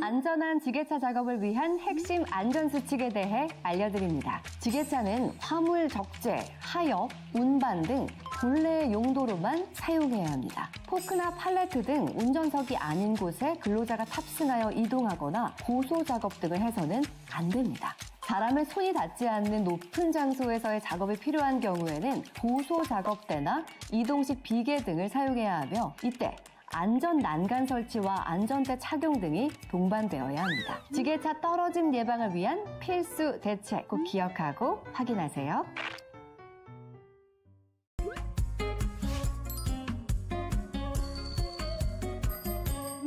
안전한 지게차 작업을 위한 핵심 안전수칙에 대해 알려드립니다. 지게차는 화물 적재, 하역, 운반 등 본래의 용도로만 사용해야 합니다. 포크나 팔레트 등 운전석이 아닌 곳에 근로자가 탑승하여 이동하거나 고소 작업 등을 해서는 안 됩니다. 사람의 손이 닿지 않는 높은 장소에서의 작업이 필요한 경우에는 고소 작업대나 이동식 비계 등을 사용해야 하며 이때 안전 난간 설치와 안전대 착용 등이 동반되어야 합니다. 지게차 떨어짐 예방을 위한 필수 대책 꼭 기억하고 확인하세요.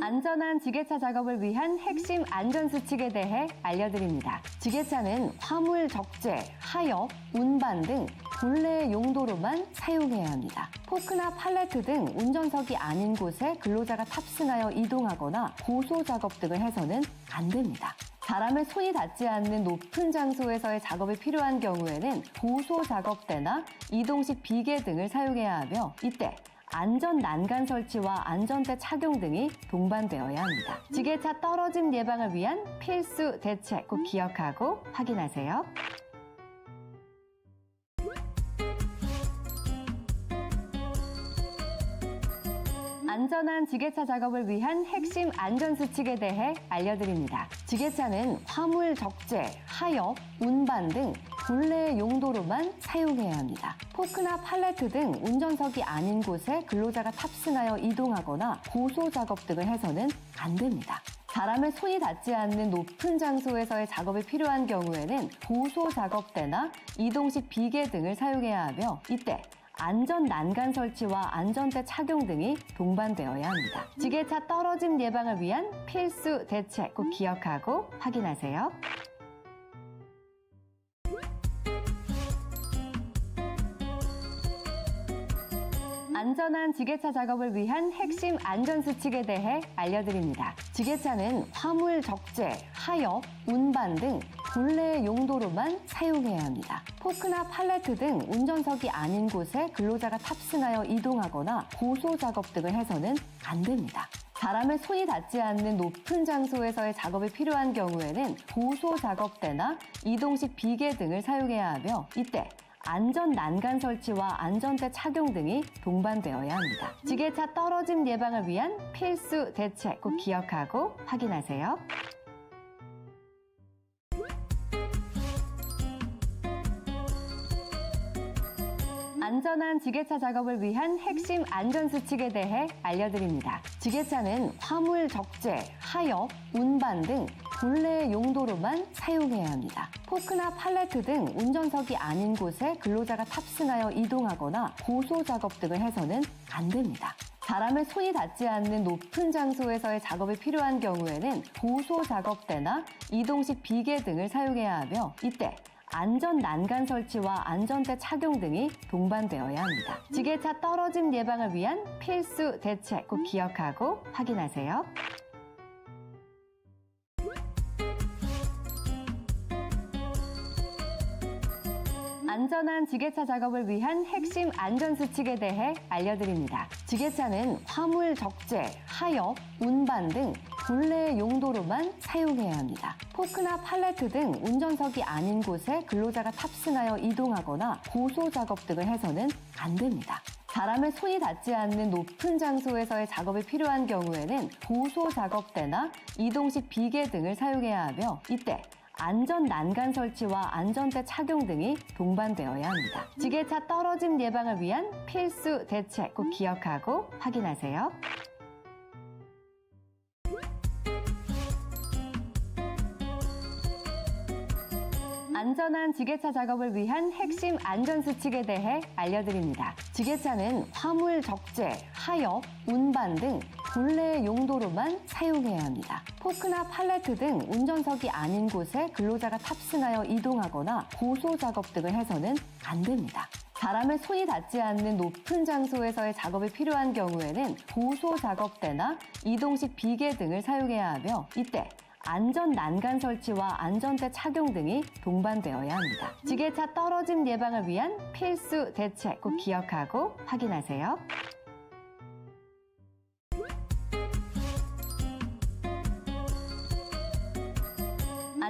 안전한 지게차 작업을 위한 핵심 안전수칙에 대해 알려드립니다. 지게차는 화물 적재, 하역, 운반 등 본래의 용도로만 사용해야 합니다. 포크나 팔레트 등 운전석이 아닌 곳에 근로자가 탑승하여 이동하거나 고소 작업 등을 해서는 안 됩니다. 사람의 손이 닿지 않는 높은 장소에서의 작업이 필요한 경우에는 고소 작업대나 이동식 비계 등을 사용해야 하며 이때 안전 난간 설치와 안전대 착용 등이 동반되어야 합니다. 지게차 떨어짐 예방을 위한 필수 대책 꼭 기억하고 확인하세요. 안전한 지게차 작업을 위한 핵심 안전수칙에 대해 알려드립니다. 지게차는 화물 적재, 하역, 운반 등 본래의 용도로만 사용해야 합니다. 포크나 팔레트 등 운전석이 아닌 곳에 근로자가 탑승하여 이동하거나 고소 작업 등을 해서는 안 됩니다. 사람의 손이 닿지 않는 높은 장소에서의 작업이 필요한 경우에는 고소 작업대나 이동식 비계 등을 사용해야 하며 이때 안전 난간 설치와 안전대 착용 등이 동반되어야 합니다. 지게차 떨어짐 예방을 위한 필수 대책 꼭 기억하고 확인하세요. 안전한 지게차 작업을 위한 핵심 안전수칙에 대해 알려드립니다. 지게차는 화물 적재, 하역, 운반 등 본래의 용도로만 사용해야 합니다. 포크나 팔레트 등 운전석이 아닌 곳에 근로자가 탑승하여 이동하거나 고소 작업 등을 해서는 안 됩니다. 사람의 손이 닿지 않는 높은 장소에서의 작업이 필요한 경우에는 고소 작업대나 이동식 비계 등을 사용해야 하며 이때 안전 난간 설치와 안전대 착용 등이 동반되어야 합니다. 지게차 떨어짐 예방을 위한 필수 대책 꼭 기억하고 확인하세요. 안전한 지게차 작업을 위한 핵심 안전수칙에 대해 알려드립니다. 지게차는 화물 적재, 하역, 운반 등 본래의 용도로만 사용해야 합니다. 포크나 팔레트 등 운전석이 아닌 곳에 근로자가 탑승하여 이동하거나 고소 작업 등을 해서는 안 됩니다. 사람의 손이 닿지 않는 높은 장소에서의 작업이 필요한 경우에는 고소 작업대나 이동식 비계 등을 사용해야 하며 이때 안전 난간 설치와 안전대 착용 등이 동반되어야 합니다. 지게차 떨어짐 예방을 위한 필수 대책 꼭 기억하고 확인하세요. 안전한 지게차 작업을 위한 핵심 안전수칙에 대해 알려드립니다. 지게차는 화물 적재, 하역, 운반 등 본래의 용도로만 사용해야 합니다. 포크나 팔레트 등 운전석이 아닌 곳에 근로자가 탑승하여 이동하거나 고소 작업 등을 해서는 안 됩니다. 사람의 손이 닿지 않는 높은 장소에서의 작업이 필요한 경우에는 고소 작업대나 이동식 비계 등을 사용해야 하며 이때 안전 난간 설치와 안전대 착용 등이 동반되어야 합니다. 지게차 떨어짐 예방을 위한 필수 대책 꼭 기억하고 확인하세요. 안전한 지게차 작업을 위한 핵심 안전수칙에 대해 알려드립니다. 지게차는 화물 적재, 하역, 운반 등 본래의 용도로만 사용해야 합니다. 포크나 팔레트 등 운전석이 아닌 곳에 근로자가 탑승하여 이동하거나 고소 작업 등을 해서는 안 됩니다. 사람의 손이 닿지 않는 높은 장소에서의 작업이 필요한 경우에는 고소 작업대나 이동식 비계 등을 사용해야 하며 이때 안전 난간 설치와 안전대 착용 등이 동반되어야 합니다. 지게차 떨어짐 예방을 위한 필수 대책 꼭 기억하고 확인하세요.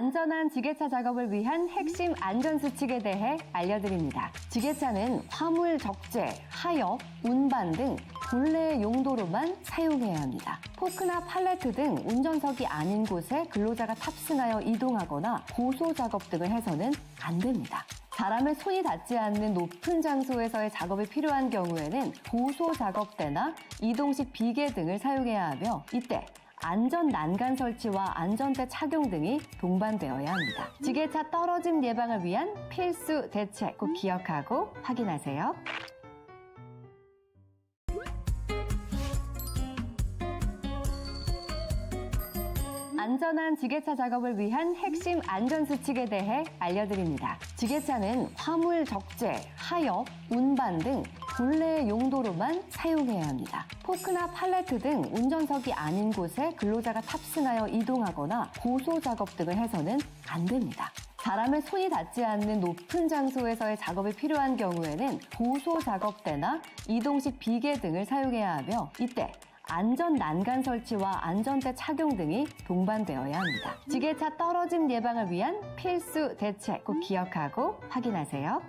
안전한 지게차 작업을 위한 핵심 안전수칙에 대해 알려드립니다. 지게차는 화물 적재, 하역, 운반 등 본래 용도로만 사용해야 합니다. 포크나 팔레트 등 운전석이 아닌 곳에 근로자가 탑승하여 이동하거나 고소 작업 등을 해서는 안 됩니다. 사람의 손이 닿지 않는 높은 장소에서의 작업이 필요한 경우에는 고소 작업대나 이동식 비계 등을 사용해야 하며 이때 안전 난간 설치와 안전대 착용 등이 동반되어야 합니다. 지게차 떨어짐 예방을 위한 필수 대책 꼭 기억하고 확인하세요. 안전한 지게차 작업을 위한 핵심 안전수칙에 대해 알려드립니다. 지게차는 화물 적재, 하역, 운반 등 본래 용도로만 사용해야 합니다. 포크나 팔레트 등 운전석이 아닌 곳에 근로자가 탑승하여 이동하거나 고소 작업 등을 해서는 안 됩니다. 사람의 손이 닿지 않는 높은 장소에서의 작업이 필요한 경우에는 고소 작업대나 이동식 비계 등을 사용해야 하며 이때 안전 난간 설치와 안전대 착용 등이 동반되어야 합니다. 지게차 떨어짐 예방을 위한 필수 대책 꼭 기억하고 확인하세요.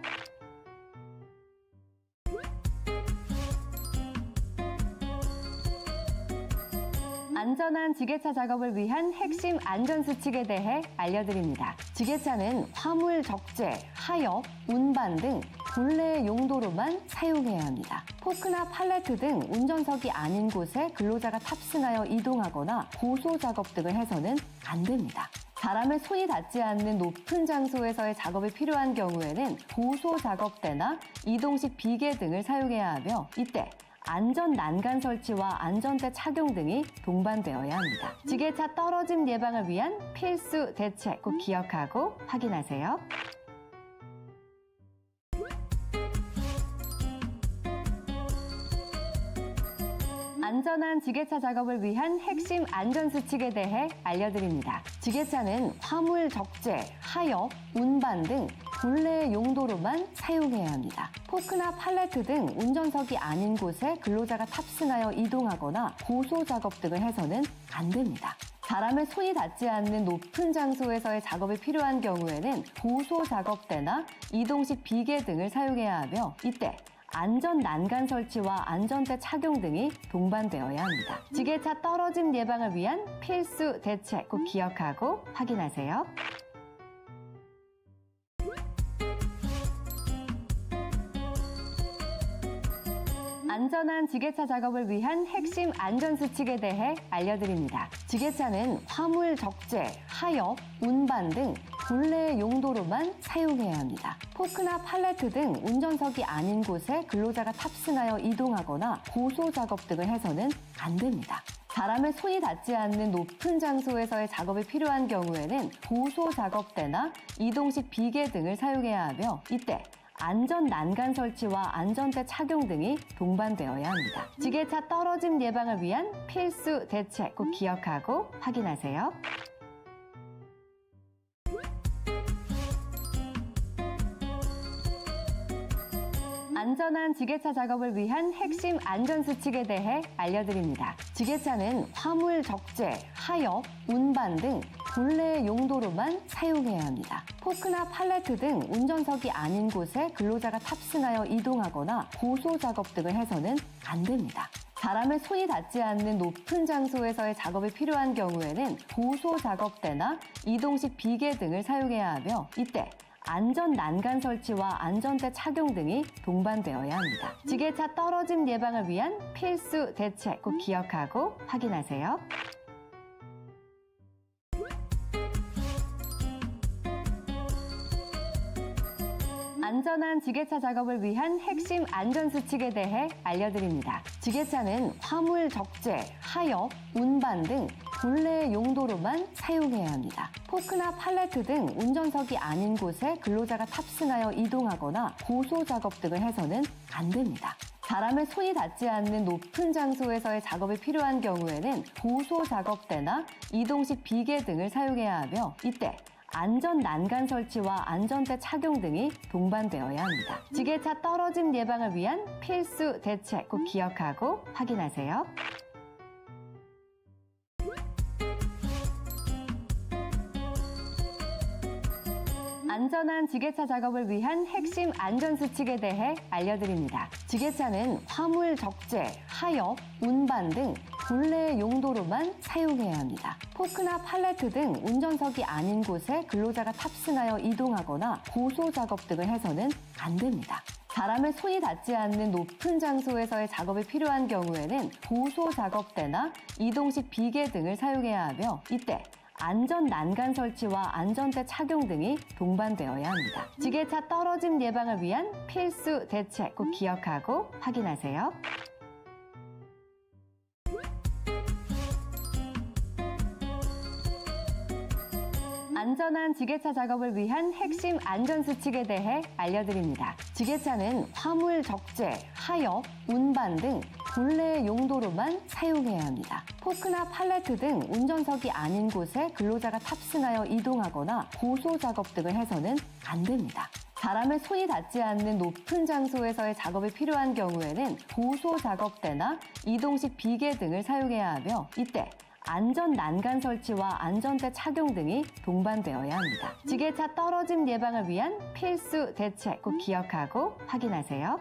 안전한 지게차 작업을 위한 핵심 안전수칙에 대해 알려드립니다. 지게차는 화물 적재, 하역, 운반 등 본래 용도로만 사용해야 합니다. 포크나 팔레트 등 운전석이 아닌 곳에 근로자가 탑승하여 이동하거나 고소 작업 등을 해서는 안 됩니다. 사람의 손이 닿지 않는 높은 장소에서의 작업이 필요한 경우에는 고소 작업대나 이동식 비계 등을 사용해야 하며 이때 안전 난간 설치와 안전대 착용 등이 동반되어야 합니다. 지게차 떨어짐 예방을 위한 필수 대책 꼭 기억하고 확인하세요. 안전한 지게차 작업을 위한 핵심 안전수칙에 대해 알려드립니다. 지게차는 화물 적재, 하역, 운반 등 본래 용도로만 사용해야 합니다. 포크나 팔레트 등 운전석이 아닌 곳에 근로자가 탑승하여 이동하거나 고소 작업 등을 해서는 안 됩니다. 사람의 손이 닿지 않는 높은 장소에서의 작업이 필요한 경우에는 고소 작업대나 이동식 비계 등을 사용해야 하며 이때 안전 난간 설치와 안전대 착용 등이 동반되어야 합니다. 지게차 떨어짐 예방을 위한 필수 대책 꼭 기억하고 확인하세요. 안전한 지게차 작업을 위한 핵심 안전수칙에 대해 알려드립니다. 지게차는 화물 적재, 하역, 운반 등 본래 용도로만 사용해야 합니다. 포크나 팔레트 등 운전석이 아닌 곳에 근로자가 탑승하여 이동하거나 고소 작업 등을 해서는 안 됩니다. 사람의 손이 닿지 않는 높은 장소에서의 작업이 필요한 경우에는 고소 작업대나 이동식 비계 등을 사용해야 하며 이때 안전 난간 설치와 안전대 착용 등이 동반되어야 합니다. 지게차 떨어짐 예방을 위한 필수 대책 꼭 기억하고 확인하세요. 안전한 지게차 작업을 위한 핵심 안전수칙에 대해 알려드립니다. 지게차는 화물 적재, 하역, 운반 등 본래 용도로만 사용해야 합니다. 포크나 팔레트 등 운전석이 아닌 곳에 근로자가 탑승하여 이동하거나 고소 작업 등을 해서는 안 됩니다. 사람의 손이 닿지 않는 높은 장소에서의 작업이 필요한 경우에는 고소 작업대나 이동식 비계 등을 사용해야 하며 이때 안전 난간 설치와 안전대 착용 등이 동반되어야 합니다. 지게차 떨어짐 예방을 위한 필수 대책 꼭 기억하고 확인하세요. 안전한 지게차 작업을 위한 핵심 안전수칙에 대해 알려드립니다. 지게차는 화물 적재, 하역, 운반 등 본래 용도로만 사용해야 합니다. 포크나 팔레트 등 운전석이 아닌 곳에 근로자가 탑승하여 이동하거나 고소 작업 등을 해서는 안 됩니다. 사람의 손이 닿지 않는 높은 장소에서의 작업이 필요한 경우에는 고소 작업대나 이동식 비계 등을 사용해야 하며 이때 안전 난간 설치와 안전대 착용 등이 동반되어야 합니다. 지게차 떨어짐 예방을 위한 필수 대책 꼭 기억하고 확인하세요. 안전한 지게차 작업을 위한 핵심 안전수칙에 대해 알려드립니다. 지게차는 화물 적재, 하역, 운반 등 본래의 용도로만 사용해야 합니다. 포크나 팔레트 등 운전석이 아닌 곳에 근로자가 탑승하여 이동하거나 고소 작업 등을 해서는 안 됩니다. 사람의 손이 닿지 않는 높은 장소에서의 작업이 필요한 경우에는 고소 작업대나 이동식 비계 등을 사용해야 하며 이때 안전 난간 설치와 안전대 착용 등이 동반되어야 합니다. 지게차 떨어짐 예방을 위한 필수 대책 꼭 기억하고 확인하세요. 안전한 지게차 작업을 위한 핵심 안전수칙에 대해 알려드립니다. 지게차는 화물 적재, 하역, 운반 등 본래의 용도로만 사용해야 합니다. 포크나 팔레트 등 운전석이 아닌 곳에 근로자가 탑승하여 이동하거나 고소 작업 등을 해서는 안 됩니다. 사람의 손이 닿지 않는 높은 장소에서의 작업이 필요한 경우에는 고소 작업대나 이동식 비계 등을 사용해야 하며 이때 안전 난간 설치와 안전대 착용 등이 동반되어야 합니다. 지게차 떨어짐 예방을 위한 필수 대책 꼭 기억하고 확인하세요.